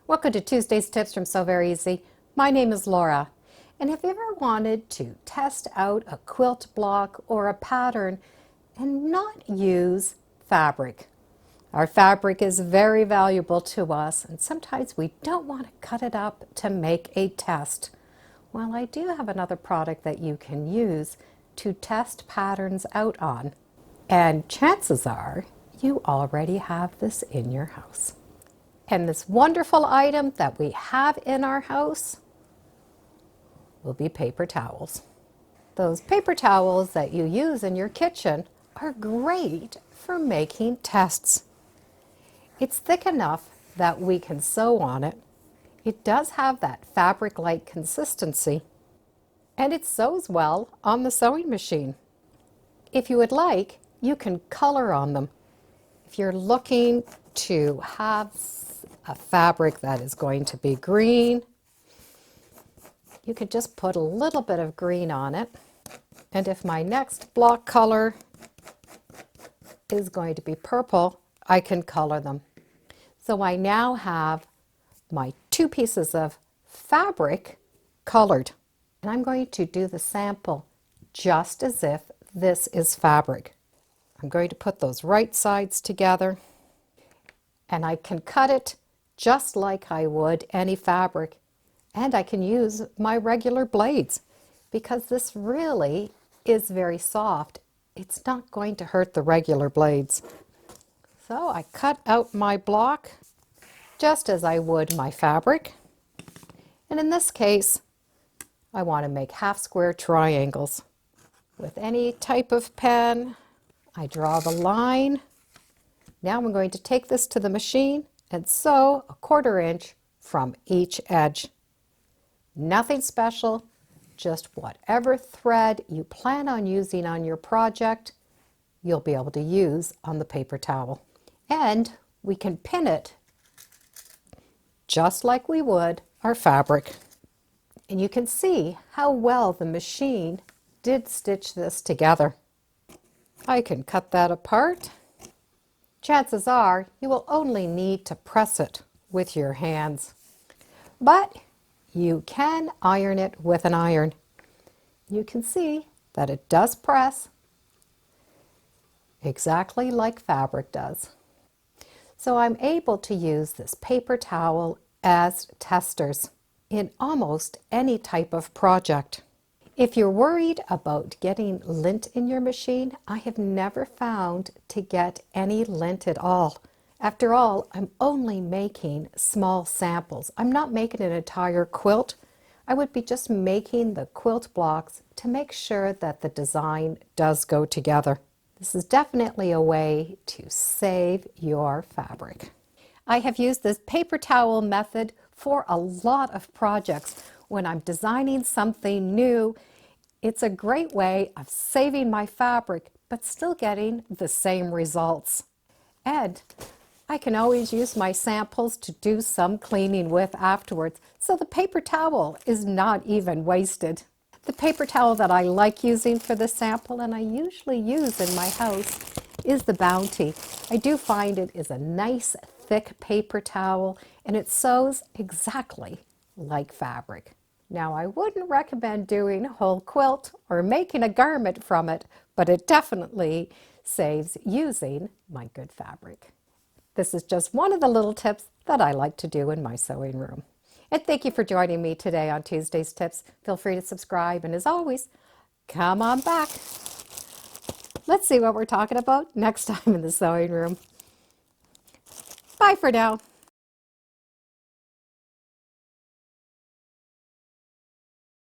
Welcome to Tuesday's Tips from Sew Very Easy. My name is Laura, and have you ever wanted to test out a quilt block or a pattern and not use fabric? Our fabric is very valuable to us, and sometimes we don't want to cut it up to make a test. Well, I do have another product that you can use to test patterns out on, and chances are you already have this in your house. And this wonderful item that we have in our house will be paper towels. Those paper towels that you use in your kitchen are great for making tests. It's thick enough that we can sew on it. It does have that fabric-like consistency, and it sews well on the sewing machine. If you would like, you can color on them. If you're looking to have a fabric that is going to be green, you could just put a little bit of green on it. And if my next block color is going to be purple, I can color them. So I now have my two pieces of fabric colored. And I'm going to do the sample just as if this is fabric. I'm going to put those right sides together, and I can cut it just like I would any fabric. And I can use my regular blades because this really is very soft. It's not going to hurt the regular blades. So I cut out my block just as I would my fabric. And in this case, I want to make half square triangles. With any type of pen, I draw the line. Now I'm going to take this to the machine and sew a 1/4 inch from each edge. Nothing special, just whatever thread you plan on using on your project, you'll be able to use on the paper towel. And we can pin it just like we would our fabric. And you can see how well the machine did stitch this together. I can cut that apart. Chances are you will only need to press it with your hands, but you can iron it with an iron. You can see that it does press exactly like fabric does. So I'm able to use this paper towel as testers in almost any type of project. If you're worried about getting lint in your machine, I have never found to get any lint at all. After all, I'm only making small samples. I'm not making an entire quilt. I would be just making the quilt blocks to make sure that the design does go together. This is definitely a way to save your fabric. I have used this paper towel method for a lot of projects. When I'm designing something new, it's a great way of saving my fabric, but still getting the same results. And I can always use my samples to do some cleaning with afterwards, so the paper towel is not even wasted. The paper towel that I like using for the sample, and I usually use in my house, is the Bounty. I do find it is a nice thick paper towel, and it sews exactly like fabric. Now, I wouldn't recommend doing a whole quilt or making a garment from it, but it definitely saves using my good fabric. This is just one of the little tips that I like to do in my sewing room. And thank you for joining me today on Tuesday's Tips. Feel free to subscribe, and as always, come on back. Let's see what we're talking about next time in the sewing room. Bye for now.